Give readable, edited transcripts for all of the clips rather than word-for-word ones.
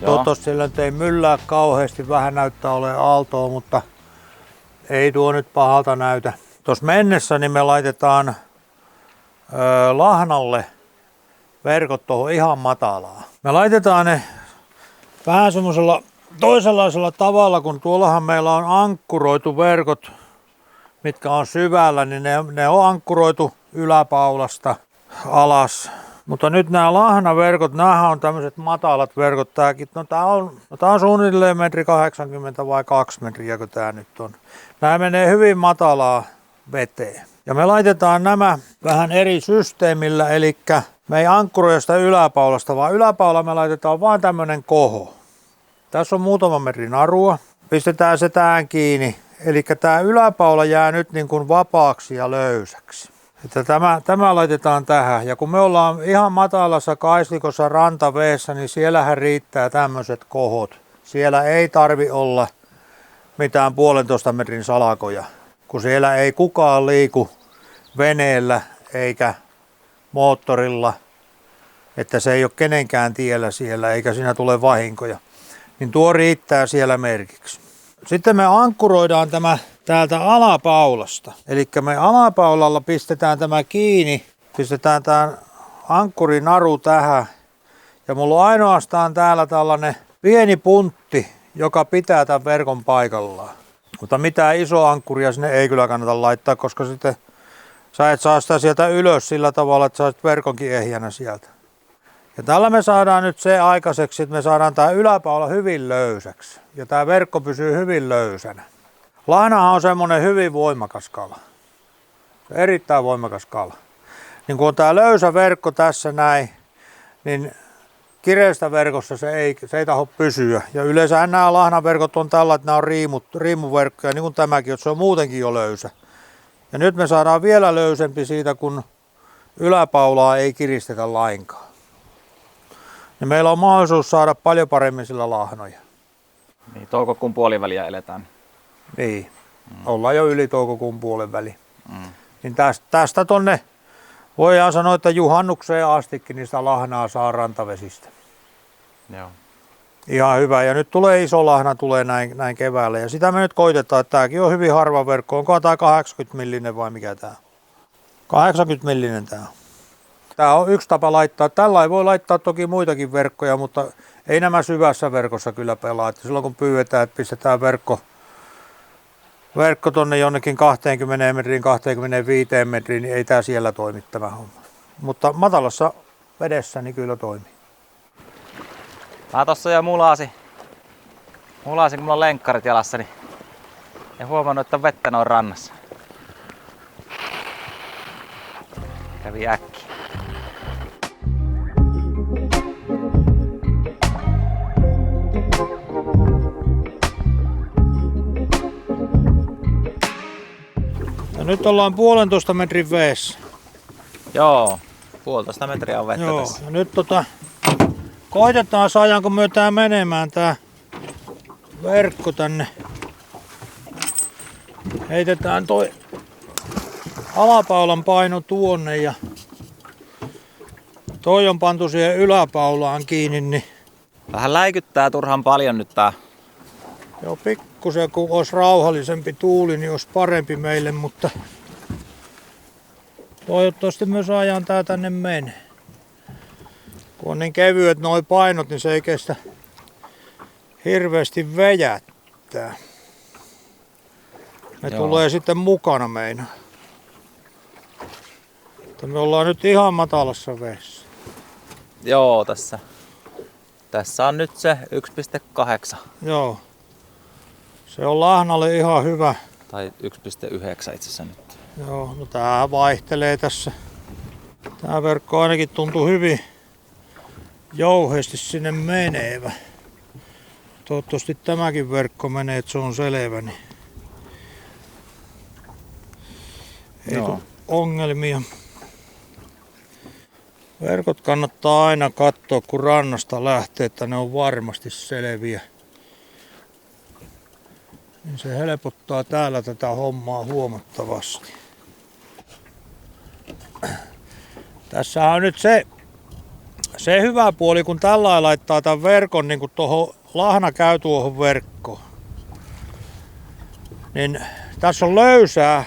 Toivottavasti siellä nyt ei myllää kauheasti, vähän näyttää olevan aaltoa, mutta ei tuo nyt pahalta näytä. Tuossa mennessä niin me laitetaan lahnalle verkot tuohon ihan matalaan. Me laitetaan ne vähän semmoisella toisenlaisella tavalla, kun tuollahan meillä on ankkuroitu verkot, mitkä on syvällä, niin ne on ankkuroitu yläpaulasta alas. Mutta nyt nämä lahnaverkot, nämä on tämmöiset matalat verkot. Tää on suunnilleen 1,80 vai 2 metriä, kun tää nyt on. Nämä menee hyvin matalaa veteen. Ja me laitetaan nämä vähän eri systeemillä, eli me ei ankkuroida sitä yläpaulasta, vaan yläpaula me laitetaan vaan tämmönen koho. Tässä on muutama metri narua. Pistetään se tähän kiinni. Eli tämä yläpaula jää nyt niin kuin vapaaksi ja löysäksi. Että tämä laitetaan tähän. Ja kun me ollaan ihan matalassa kaistikossa rantaveessä, niin siellähän riittää tämmöiset kohot. Siellä ei tarvi olla mitään 1,5 metrin salakoja, kun siellä ei kukaan liiku veneellä eikä moottorilla, että se ei ole kenenkään tiellä siellä eikä siinä tule vahinkoja. Niin tuo riittää siellä merkiksi. Sitten me ankkuroidaan tämä täältä alapaulasta. Eli me alapaulalla pistetään tämä kiinni, pistetään tämä ankkurinaru tähän. Ja mulla on ainoastaan täällä tällainen pieni puntti, joka pitää tämän verkon paikallaan. Mutta mitään isoa ankkuria sinne ei kyllä kannata laittaa, koska sitten sä et saa sitä sieltä ylös sillä tavalla, että sä verkonkin ehjänä sieltä. Ja tällä me saadaan nyt se aikaiseksi, että me saadaan tämä yläpaula hyvin löysäksi. Ja tämä verkko pysyy hyvin löysänä. Lahnahan on semmoinen hyvin voimakas kala. Erittäin voimakas kala. Niin kun on tämä löysä verkko tässä näin, niin kireästä verkossa se ei tahdo pysyä. Ja yleensä nämä lahnaverkot on tällä, että nämä on riimuverkkoja, niin kuin tämäkin, että se on muutenkin jo löysä. Ja nyt me saadaan vielä löysempi siitä, kun yläpaulaa ei kiristetä lainkaan. Ja meillä on mahdollisuus saada paljon paremmin sillä lahnoja. Niin, toukokuun puoliväliä eletään. Niin, ollaan jo yli toukokuun puoliväli. Niin tästä tonne voidaan sanoa, että juhannukseen astikin niin sitä lahnaa saa rantavesistä. Joo. Ihan hyvä. Ja nyt tulee iso lahna tulee näin keväällä. Ja sitä me nyt koitetaan, että tämäkin on hyvin harva verkko. Onko tämä 80 millinen vai mikä tämä on? 80 millinen tämä on. Tämä on yksi tapa laittaa. Tällä ei voi laittaa toki muitakin verkkoja, mutta ei nämä syvässä verkossa kyllä pelaa. Että silloin kun pyydetään, että pistetään verkko tuonne jonnekin 20 metriin, 25 metriin, niin ei tämä siellä toimi tämä homma. Mutta matalassa vedessä niin kyllä toimii. Mä tossa jo mulaasin kun mulla on lenkkarit jalassa, niin en huomannut, että on vettä noin rannassa. Kävi äkkiä. Ja nyt ollaan 1,5 metrin veessä. Joo, 1,5 metriä on vettä Joo, tässä. ja nyt koitetaan saajanko me tää menemään tää verkko tänne. Heitetään toi alapaulan paino tuonne ja toi on pantu siihen yläpaulaan kiinni. Niin Vähän läikyttää turhan paljon nyt tää. joo, pikkusen kun olisi rauhallisempi tuuli, niin olisi parempi meille, mutta toivottavasti me saadaan tää tänne menee. Kun on niin kevyet noi painot, niin se ei kestä hirveästi vejättää. Ne tulee sitten mukana meinaa. Me ollaan nyt ihan matalassa veessä. Joo, tässä on nyt se 1,8. Joo. Se on lahnalle ihan hyvä. Tai 1,9 itse asiassa nyt. Joo, no tää vaihtelee tässä. Tää verkko ainakin tuntuu hyvin jouheesti sinne menevä. Toivottavasti tämäkin verkko menee, että se on selvä. Niin ei tule ongelmia. Verkot kannattaa aina katsoa, kun rannasta lähtee, että ne on varmasti selviä. Niin se helpottaa täällä tätä hommaa huomattavasti. Tässä on nyt se se hyvä puoli, kun tällä lailla laittaa tämän verkon, niin kun lahna käy tuohon verkkoon, niin tässä on löysää.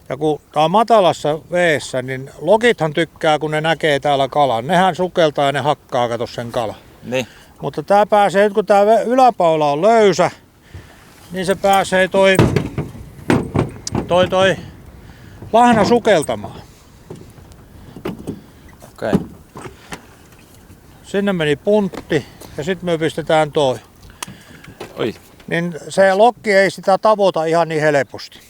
Ja kun tää on matalassa veessä, niin lokithan tykkää, kun ne näkee täällä kalan. Nehän sukeltaa ja ne hakkaa, kato sen kalan. Niin. Mutta tää pääsee, kun tää yläpaula on löysä, niin se pääsee toi lahna sukeltamaan. Okei. Sinne meni puntti ja sitten me pistetään toi. Oi. Niin se lokki ei sitä tavoita ihan niin helposti.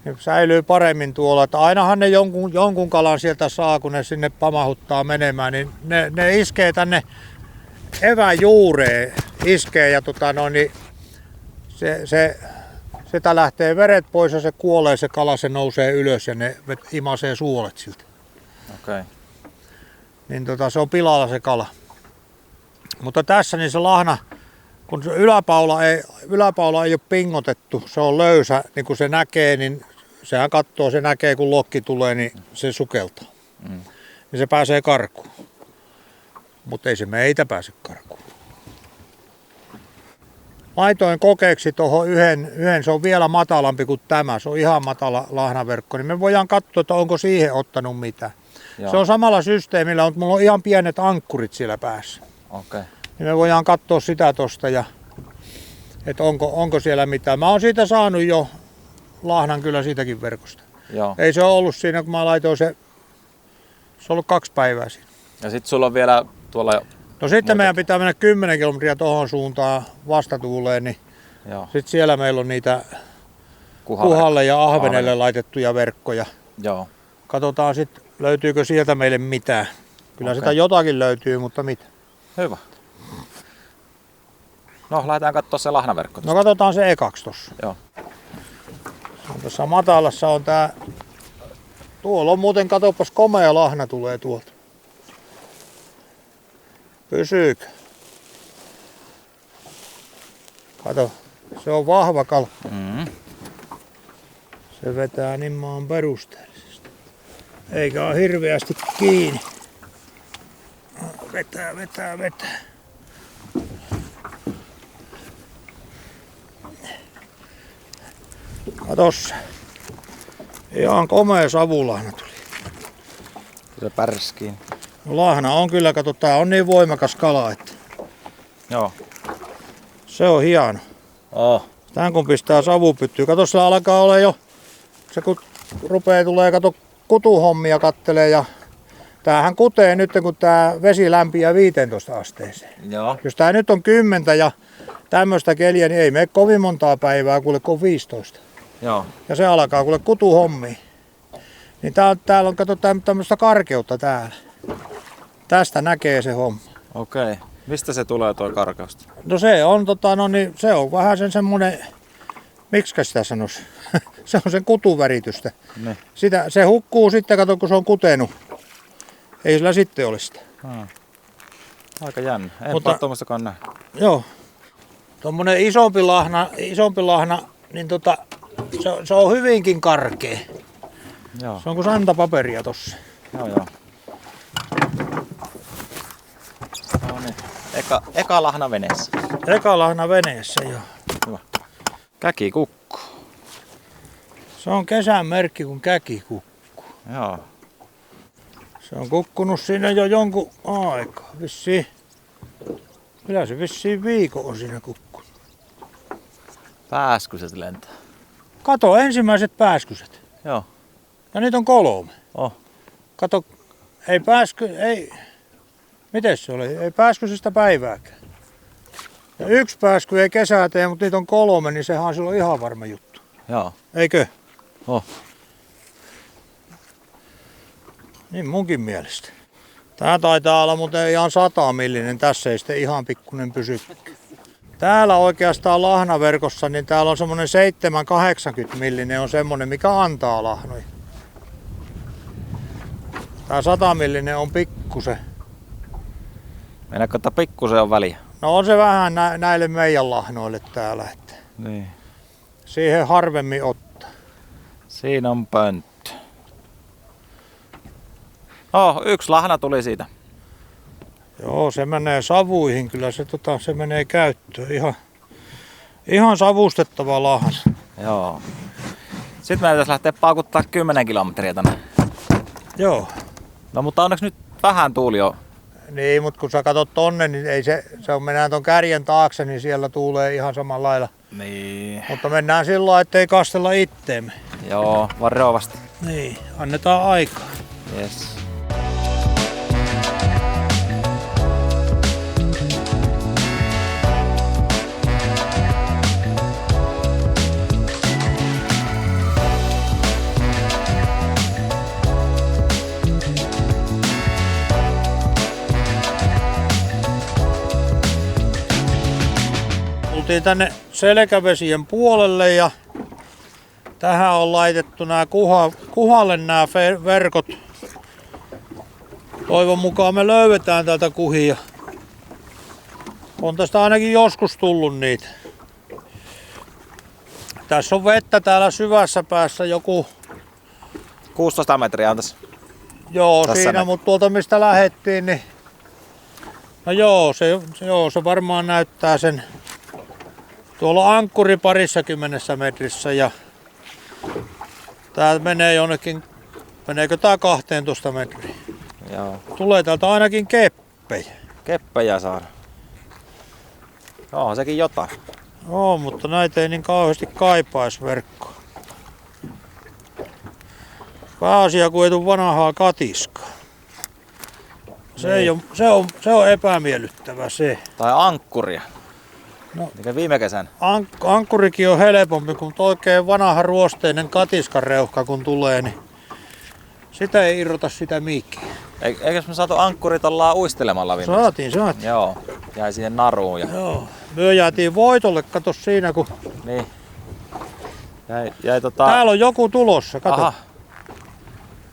Ne säilyy paremmin tuolla, että ainahan ne jonkun kalan sieltä saa, kun ne sinne pamahuttaa menemään, niin ne iskee tänne evän juureen, iskee ja niin sitä lähtee veret pois ja se kuolee se kala, se nousee ylös ja ne imasee suolet siltä. Okei. Niin se on pilalla se kala. Mutta tässä niin se lahna, kun se yläpaula ei ole pingotettu, se on löysä, niin kun se näkee, niin sehän katsoo, se näkee kun lokki tulee, niin se sukeltaa. Niin se pääsee karkuun. Mutta ei se meitä pääse karkuun. Laitoin kokeeksi tuohon yhden, se on vielä matalampi kuin tämä, se on ihan matala lahnaverkko, niin me voidaan katsoa, että onko siihen ottanut mitään. Joo. Se on samalla systeemillä, mutta mulla on ihan pienet ankkurit siellä päässä. Okei. Niin me voidaan katsoa sitä tosta ja että onko siellä mitään. Mä oon siitä saanut jo lahnan kyllä siitäkin verkosta. Joo. Ei se ole ollut siinä, kun mä laitoin se on ollut 2 päivää siinä. Ja sit sulla on vielä tuolla... No sitten meidän pitää mennä 10 kilometriä tohon suuntaan vastatuuleen, niin sitten siellä meillä on niitä kuhalle ja ahvenelle laitettuja verkkoja. Joo. Katsotaan sitten, löytyykö sieltä meille mitään. Kyllä sitä jotakin löytyy, mutta mitä. Hyvä. No, lähdetään katsoa se lahnaverkko. No katsotaan se ekaksi tossa. Joo. Tuossa matalassa on tää... Tuolla on muuten, katsopas, komea lahna tulee tuolta. Pysyykö? Kato, se on vahva kala. Se vetää niin maan perusteellisesti. Eikä ole hirveästi kiinni. Vetää. Katos. Ihan komea savulahna tuli. Se pärskiin. No, lahna on kyllä, kato, tää on niin voimakas kala, että... Joo. Se on hieno. Tän kun pistää savupyttyyn. Kato, sillä alkaa olla jo... Se kun tulee, kato, kutuhommia kattelee ja... Tämähän kutee nyt, kun tää vesi lämpiää 15 asteeseen. Joo. Jos tää nyt on 10 ja tämmöistä keliä, niin ei mene kovin montaa päivää, kuule kun 15. Joo. Ja se alkaa kuule kutuhommia. Niin täällä on, kato, tämmöistä karkeutta täällä. Tästä näkee se homma. Okei. Mistä se tulee tuo karkeus? No se on, se on vähän semmonen, miksikä sitä sanoisi, se on sen kutuväritystä. Ne. Se hukkuu sitten, kato, kun se on kutenut. Ei sillä sitten ole sitä. Aika jännä. Enpä tuommoistakaan näe. Joo. Tuommoinen isompi lahna, niin se on hyvinkin karkea. Joo. Se on kuin santapaperia tossa. Joo. No niin. Eka lahna veneessä. Eka lahna veneessä, joo. Hyvä. Käkikukku. Se on kesän merkki, kun käkikukku. Joo. Se on kukkunut siinä jo jonkun aikaa. Vissiin. Kyllä se vissiin viikon on siinä kukkunut. Pääskyset lentää. Kato, ensimmäiset pääskyset. Joo. Ja niitä on 3. Kato, miten se oli? Ei pääskysistä päivääkään. Ja 1 pääsky ei kesää tee, mutta niitä on 3, niin sehän on silloin ihan varma juttu. Joo. Eikö? Niin munkin mielestä. Tää taitaa olla muuten ihan 100 millinen, tässä ei sitten ihan pikkunen pysy. Täällä oikeastaan lahnaverkossa, niin täällä on semmonen 7-80 millinen on semmonen, mikä antaa lahnoja. Tää 100 millinen on pikkusen. Meinaatko, että pikkusen on väliä? No on se vähän näille meidän lahnoille täällä, että niin. Siihen harvemmin ottaa. Siinä on pönttö. Yksi lahna tuli siitä. Joo, se menee savuihin, kyllä se menee käyttöön. Ihan savustettava lahna. Joo. Sitten meidän pitäisi lähteä paukuttaa 10 kilometriä tänne. Joo. No mutta onneksi nyt vähän tuuli on. Niin, mutta kun sä katsot tonne, niin ei se on mennään ton kärjen taakse, niin siellä tuulee ihan samalla lailla. Niin. Mutta mennään sillä lailla, ettei kastella itteemme. Joo, varovasti. Niin, annetaan aikaa. Yes. Tultiin tänne selkävesien puolelle ja tähän on laitettu kuhalle nämä verkot. Toivon mukaan me löydetään täältä kuhia. On tästä ainakin joskus tullut niitä. Tässä on vettä täällä syvässä päässä joku... 16 metriä on tässä. Joo, tässä siinä, mutta tuolta mistä lähettiin, niin... No joo, se varmaan näyttää sen... Tuolla on ankkuri 20 metrissä ja... Tää menee jonnekin... Meneekö tää 12 metriä? Joo. Tulee täältä ainakin keppejä. Keppejä saada. Joo, sekin jotain. Joo, mutta näitä ei niin kauheasti kaipaisi verkkoa. Pääasia, kun ei tule vanhaa katiskaa. Se on epämiellyttävä se. Tai ankkuria. No. Mikä viime kesän? Ankkurikin on helpompi, kun oikein vanha ruosteinen katiskareuhka kun tulee, niin sitä ei irrota sitä mikään. Eikös me saatu ankkurit ollaan uistelemalla viime? Saatiin. Joo, jäi siihen naruun. Joo. Me jäätiin voitolle, kato siinä kun... Niin. Jäi Täällä on joku tulossa, kato. Aha.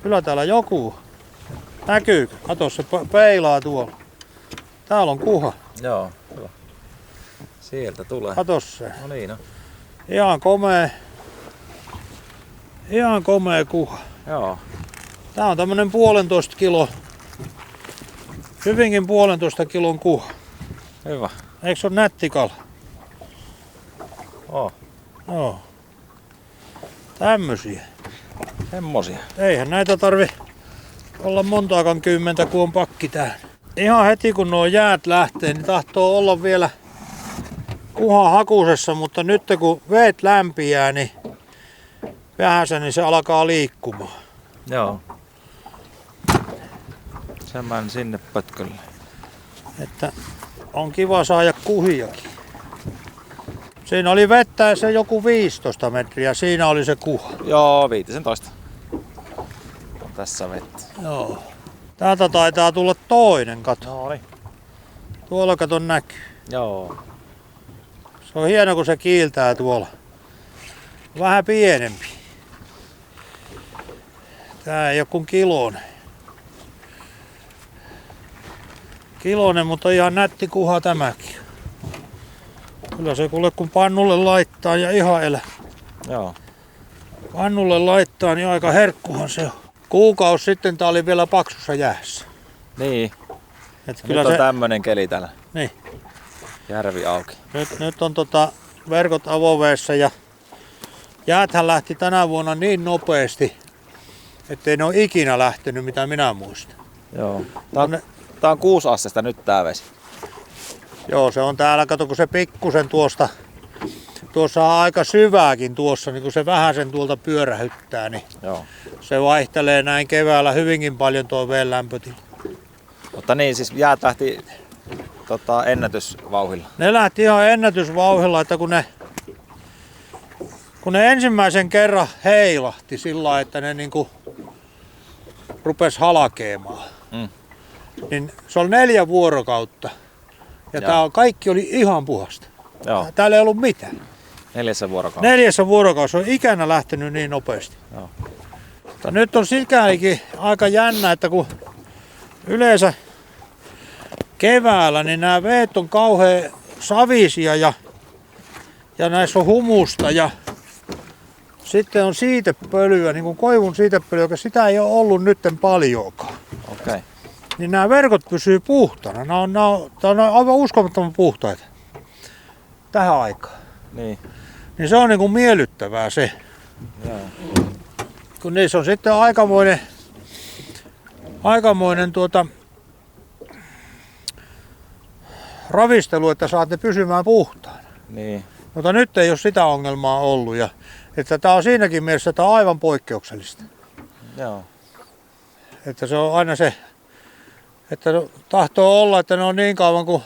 Kyllä täällä joku. Näkyykö? Kato, se peilaa tuolla. Täällä on kuha. Joo, hyvä. Sieltä tulee. Kato se. No niin, no. Ihan komea kuha. Joo. Tää on tämmönen 1,5 kilo. Hyvinkin 1,5 kilon kuha. Hyvä. Eikö se ole nätti kala? Joo. Tämmösiä. Semmosia. Eihän näitä tarvi olla montaakaan kymmentä, kun on pakki täynnä. Ihan heti kun nuo jäät lähtee, niin tahtoo olla vielä kuha hakusessa, mutta nyt kun veet lämpiää, niin vähäsen niin se alkaa liikkumaan. Joo. Semmoinen sinne pötkölle. Että on kiva saada kuhiakin. Siinä oli vettä se joku 15 metriä, siinä oli se kuha. Joo, 15. On tässä vettä. Joo. Täältä taitaa tulla toinen, kato. No niin. Tuolla kato näkyy. Joo. Se on hieno kun se kiiltää tuolla. Vähän pienempi. Tää ei oo kuin kilonen. Kilonen, mutta ihan nätti kuha tämäkin. Kyllä se kuule kun pannulle laittaa ja ihan elää. Joo. Pannulle laittaa niin aika herkkuhan se on. Kuukausi sitten tää oli vielä paksussa jäässä. Niin. Et Nyt on tämmönen keli täällä. Niin. Järvi auki. Nyt on verkot avoveessa ja jääthän lähti tänä vuonna niin nopeasti, ettei ne ole ikinä lähtenyt, mitä minä muistan. Joo. Tää on 6 astetta nyt tää vesi. Joo, se on täällä, kato kun se pikkusen tuossa on aika syvääkin tuossa, niin kun se vähän sen tuolta pyörähyttää, niin Joo. se vaihtelee näin keväällä hyvinkin paljon tuo veden lämpötila. Mutta niin, siis jäät lähti ennätysvauhilla. Ne lähti ihan ennätysvauhdilla, että kun ne ensimmäisen kerran heilahti sillä lailla, että ne niinku rupes halkeamaan, niin se oli 4 vuorokautta. Ja kaikki oli ihan puhasta. Joo. Täällä ei ollut mitään. 4 vuorokautta. 4 vuorokaudessa on ikänä lähtenyt niin nopeasti. Joo. Mutta nyt on sikälikin aika jännä, että kun yleensä keväällä niin nämä veet on kauhean savisia ja näissä on humusta ja sitten on siitepölyä, niin kuin koivun siitepölyä, joka sitä ei ole ollut nytten paljoakaan. Okei. niin nämä verkot pysyy puhtaana. Nämä on aivan uskomattoman puhtaita tähän aikaan. Niin. Niin se on niin kuin miellyttävää se. Joo. Kun niissä on sitten aikamoinen ravistelu, että saat ne pysymään puhtaana. Niin. Mutta nyt ei ole sitä ongelmaa ollut. Ja, että tämä on siinäkin mielessä tämä on aivan poikkeuksellista. Joo. Että se on aina se, että tahtoo olla, että ne on niin kauan kuin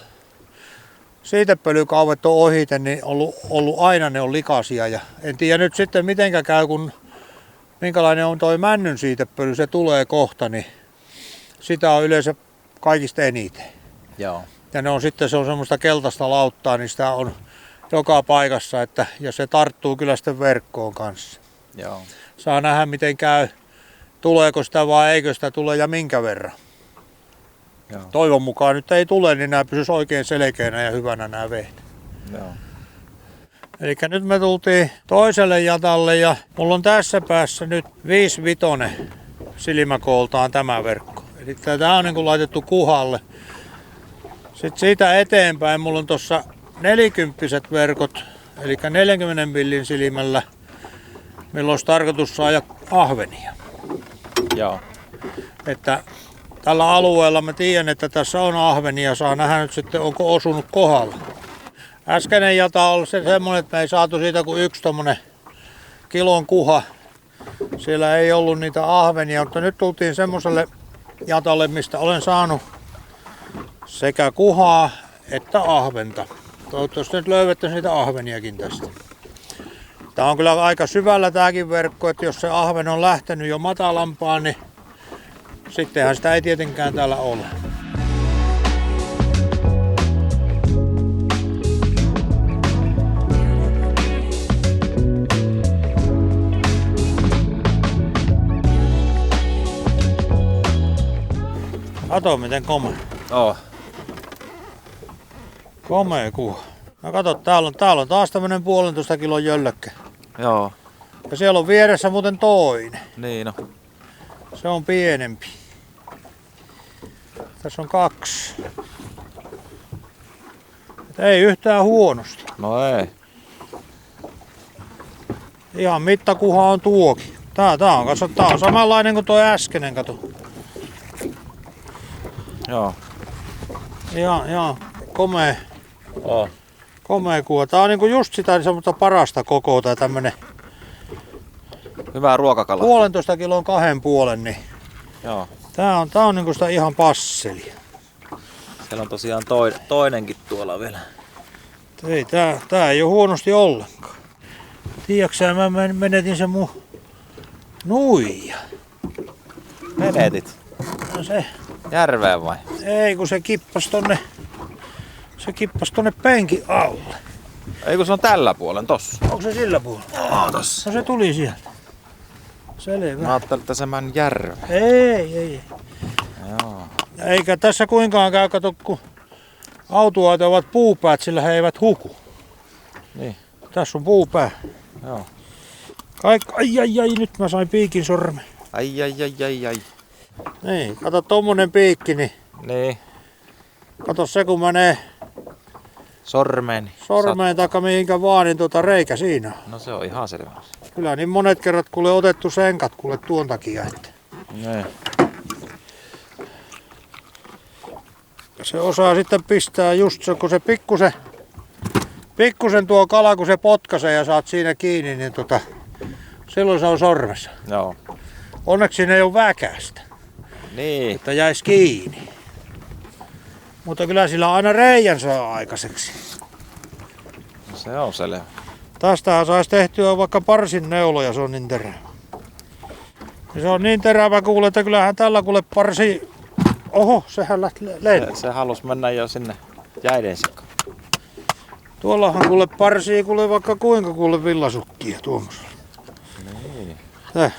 siitepölykauvet on ohite, niin ollut aina ne on likaisia. Ja en tiedä nyt sitten mitenkä käy, kun minkälainen on toi männyn siitepöly, se tulee kohta, niin sitä on yleensä kaikista eniten. Joo. Ja ne on sitten, se on semmoista keltaista lauttaa, niin sitä on joka paikassa, että, ja se tarttuu kyllä sitten verkkoon kanssa. Joo. Saa nähdä miten käy, tuleeko sitä vai eikö sitä tule ja minkä verran. Joo. Toivon mukaan nyt ei tule, niin nämä pysyisi oikein selkeänä ja hyvänä nämä veht. Joo. Eli nyt me tultiin toiselle jatalle ja mulla on tässä päässä nyt 5-vitonen silmäkooltaan tämä verkko. Eli tämä on niin kuin laitettu kuhalle. Sitten siitä eteenpäin mulla on tuossa 40 verkot, eli 40 millin silmällä, millä olisi tarkoitus saada ahvenia. Joo. Että tällä alueella mä tiedän, että tässä on ahvenia, saa nähdä nyt sitten onko osunut kohdalla. Äskeinen jata oli se semmoinen, että me ei saatu siitä kuin yksi tommonen kilon kuha. Siellä ei ollut niitä ahvenia, mutta nyt tultiin semmoiselle jatalle, mistä olen saanut sekä kuhaa että ahventa. Toivottavasti nyt löydettäisiin niitä ahveniakin tästä. Tää on kyllä aika syvällä tääkin verkko, että jos se ahven on lähtenyt jo matalampaan, niin sittenhän sitä ei tietenkään täällä ole. Kato miten komea. Oh. Komea kuha. No kato, täällä on taas tämmönen 1,5 kilon jöllökkä. Joo. Ja siellä on vieressä muuten toinen. Niin no. Se on pienempi. Tässä on 2. Ei yhtään huonosti. No ei. Ihan mittakuha on tuokin. Tää on samanlainen kuin tuo äskeinen, kato. Joo. Ihan komea. Oh. Komea kuva. Tää on niinku just sitä semmoista parasta kokoa, tää tämmönen Hyvää ruokakala. 1,5 kilon 2,5, niin Joo. tää on niinku sitä ihan passelia. Siellä on tosiaan toinenkin tuolla vielä. Ei, tää ei oo huonosti ollenkaan. Tiedätkö mä menetin sen mun nuija. Menetit. No se, Järveen vai? ei kun se kippas tonne penkin alle. Ei kun se on tällä puolen tossa. Onko se sillä puolella? Tossa. No se tuli sieltä. Selvä. Mä ajattelin, että se meni järveen. Ei. Joo. Eikä tässä kuinkaan käy, kato, kun autoat ovat puupäät, sillä he eivät huku. Niin. Tässä on puupää. Joo. Ai, nyt mä sain piikin sormen. Ai. Niin, kato tommonen piikki, niin Niin. kato se kun menee Sormeeni. sormeen taikka mihinkä vaan, niin reikä siinä on. No se on ihan selvä. Kyllä niin monet kerrat kuule otettu senkat kuule tuon takia, että Niin. se osaa sitten pistää just se, kun se pikkusen tuo kala, kun se potkaisee ja saat siinä kiinni, niin silloin se on sormessa. Joo. Onneksi siinä ei ole väkästä, Niin. että jäisi kiinni. Mutta kyllä sillä aina reijän saa aikaiseksi. No se on selvä. Tästähän saisi tehtyä vaikka parsin neuloja, se on niin terävä. Ja se on niin terävä kuule, että kyllähän tällä kuule parsi... Oho, sehän lähti lentoon. Se halus mennä jo sinne jäiden sekaan. Tuollahan kuule parsii kuule vaikka kuinka kuule villasukkia tuommoisella. Niin. Täh.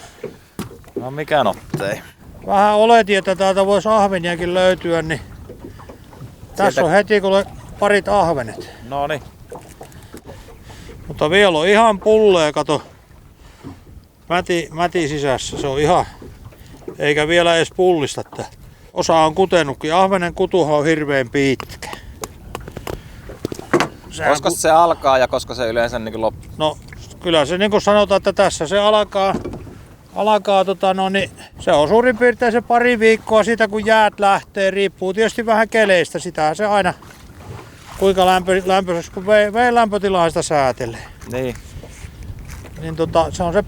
No mikä nottei. Vähän oletin, että täältä voisi ahveniakin löytyä, niin tässä Sieltä- on heti kuule parit ahvenet. No niin. Mutta vielä on ihan pullee, kato. Mäti sisässä, se on ihan... Eikä vielä edes pullista tää. Osa on kutenutkin. Ahvenen kutuhan on hirveän pitkä. Koska se alkaa ja koska se yleensä niin loppuu? No kyllä se niin kuin sanotaan, että tässä se alkaa niin se on suurin piirtein se pari viikkoa siitä kun jäät lähtee. Riippuu tietysti vähän keleistä. Sitähän se aina kuinka lämpöiseksi kun veden lämpötilaa sitä säätelee. Niin. Niin se on se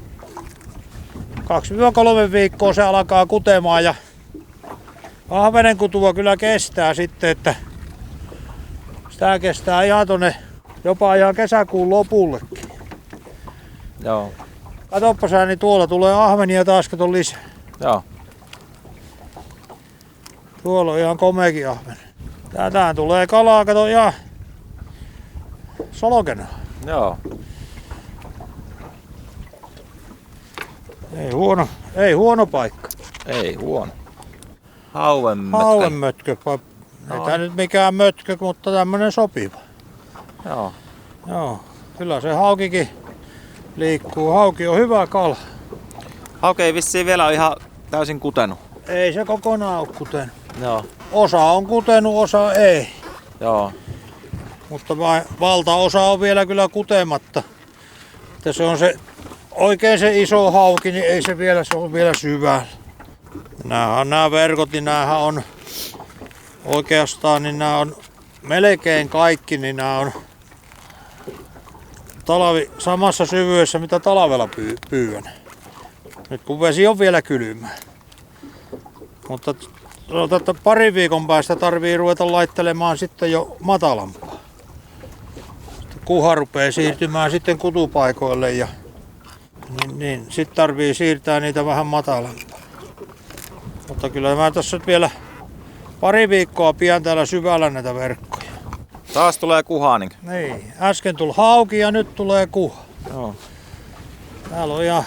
2-3 viikkoa se alkaa kutemaan ja ahvenen kutua kyllä kestää sitten, että sitä kestää ihan jopa ihan kesäkuun lopullekin. Joo. Katoppa sä, niin tuolla tulee ahvenia taas, kato lisää. Joo. Tuolla on ihan komeakin ahven. Tähän tulee kalaa, kato ihan solkena. Joo. Ei huono paikka. Ei huono. Hauenmötkä. Hauenmötkö. Ei tää nyt mikään mötkö, mutta tämmönen sopiva. Joo. Joo. Kyllä se haukikin liikkuu. Hauki on hyvä kala. Hauki ei vissiin vielä ole ihan täysin kutenut. Ei se kokonaan ole kutenut. Joo. Osa on kutenut, osa ei. Joo. Mutta valtaosa on vielä kyllä kutematta. Että se on se oikein se iso hauki, niin ei se on vielä syvällä. Nämä verkot, niin näähän on oikeastaan, niin nämä on melkein kaikki, niin nämä on samassa syvyydessä, mitä talvella pyydän. Nyt kun vesi on vielä kylmä. Mutta sanotaan, että parin viikon päästä tarvii ruveta laittelemaan sitten jo matalampaa. Kuha rupeaa siirtymään sitten kutupaikoille ja niin sitten tarvii siirtää niitä vähän matalampaa. Mutta kyllä mä tässä nyt vielä pari viikkoa pian täällä syvällä näitä verkkoja. Taas tulee kuhaa niin. Niin, äsken tuli hauki ja nyt tulee kuha. Joo. Täällä on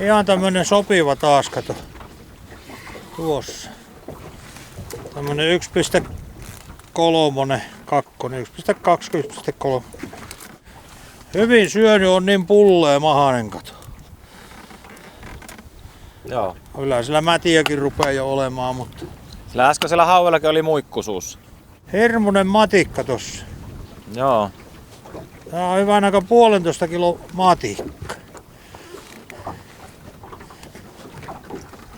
ihan tämmönen sopiva taas, kato. Tuossa. Tämmönen 1.3, 2, 1.2, 1.3. Hyvin syönyt on niin pullee mahanen, kato. Joo. Kyllä sillä mätiäkin rupeaa jo olemaan, mutta Sillä äskeisellä hauellakin oli muikku suussa. hirmunen matikka tossa. Joo. Tää on hyvän aika 1,5 kilo matikka.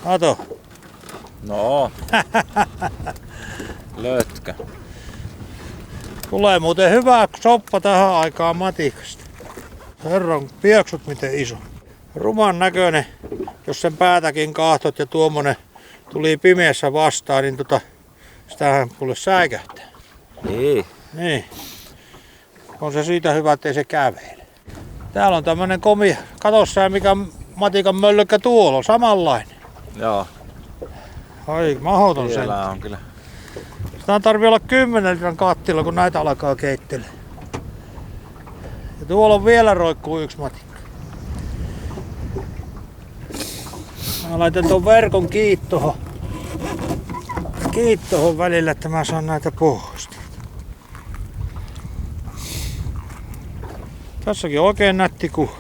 Kato. No. Lötkä. Tulee muuten hyvä soppa tähän aikaan matikasta. Herran pieksut miten iso. Ruman näköinen, jos sen päätäkin kahtot ja tuommoinen tuli pimeässä vastaan, niin sitähän kuule säikähtää. Niin. On se siitä hyvä, ettei se kävele. Täällä on tämmönen komia. Kato sä mikä matikan möllökkä tuolla on, samanlainen. Joo. Ai mahdoton sen. Siellä on kyllä. Sitä tarvii olla 10 litran kattila, kun näitä alkaa keittelee. Ja tuolla on vielä roikkuu yksi matikka. Mä laitan ton verkon kiittohon välillä, että mä saan näitä pois. Tässäkin on oikein nätti kuha.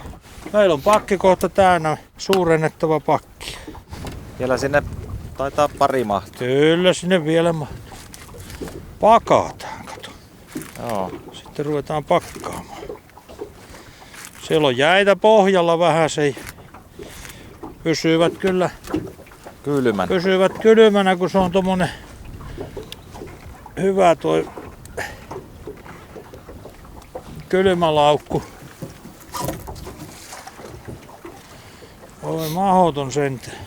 Meillä on pakki kohta täynnä, suurennettava pakki. Vielä sinne taitaa pari mahtua. Kyllä sinne vielä mahtuu. Pakataan, kato. Joo. Sitten ruvetaan pakkaamaan. Siellä on jäitä pohjalla vähän se. Pysyvät kyllä kylmänä, kun se on tommonen hyvä toi kylmälaukku. Oi mahdoton sentään.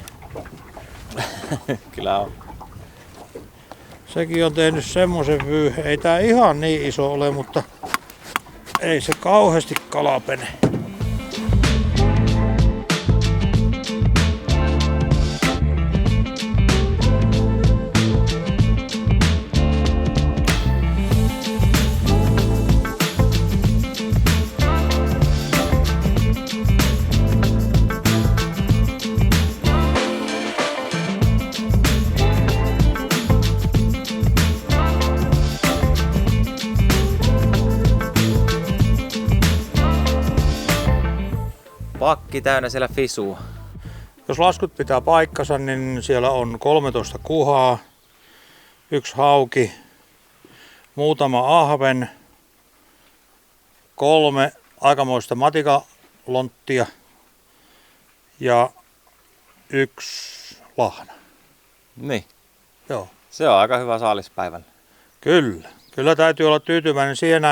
Kyllä on. Sekin on tehnyt semmosen vyyhen. Ei tää ihan niin iso ole, mutta ei se kauheasti kalapene. Pakki täynnä siellä fisua. Jos laskut pitää paikkansa, niin siellä on 13 kuhaa, 1 hauki, muutama ahven, 3 aikamoista matikalonttia ja 1 lahna. Niin. Joo. Se on aika hyvä saalispäivällä. Kyllä täytyy olla tyytyväinen siihen,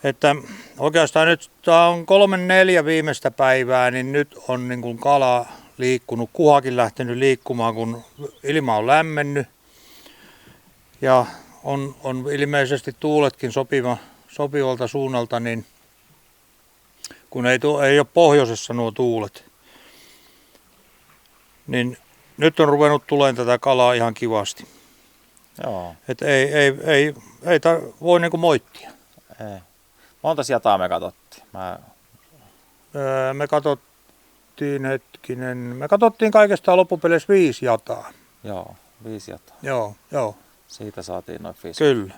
että oikeastaan nyt tämä on 3-4 viimeistä päivää, niin nyt on niin kuin kala liikkunut, kuhakin lähtenyt liikkumaan, kun ilma on lämmennyt ja on ilmeisesti tuuletkin sopivalta suunnalta, niin kun ei ole pohjoisessa nuo tuulet, niin nyt on ruvennut tulemaan tätä kalaa ihan kivasti. Joo. Että ei voi niinku moittia. Ei. Monta sijataa me katsottiin? Me katsottiin kaikesta loppupeleissä 5 jataa. Joo, 5 jataa. Joo. Siitä saatiin noin 5. Kyllä.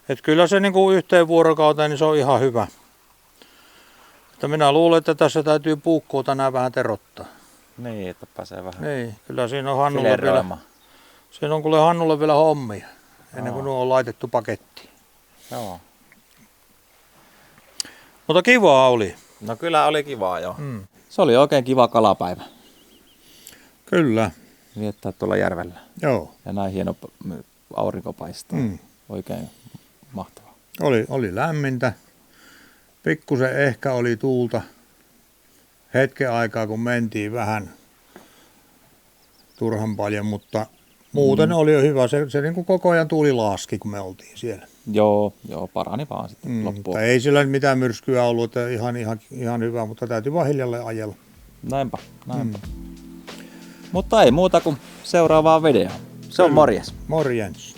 Et kyllä se niinku yhteen vuorokauteen niin se on ihan hyvä. Että minä luulen, että tässä täytyy puukkoa tänään vähän terottaa. Niin, että pääsee vähän Niin, kyllä siinä on Hannulle vielä hommia, ennen kuin nuo on laitettu pakettiin. Joo. Mutta kivaa oli. No kyllä oli kivaa joo. Se oli oikein kiva kalapäivä. Kyllä. Viettää tuolla järvellä. Joo. Ja näin hieno aurinko paistaa. Oikein mahtavaa. Oli lämmintä. Pikkusen ehkä oli tuulta hetken aikaa, kun mentiin vähän turhan paljon, mutta muuten oli jo hyvä. Se niin kuin koko ajan tuuli laski, kun me oltiin siellä. Joo, parani vaan sitten loppuun. Ei sillä mitään myrskyä ollut, että ihan hyvä, mutta täytyy vaan hiljalleen ajella. Näinpä. Mutta ei muuta kuin seuraavaan videoon. Se on morjes. Morjens.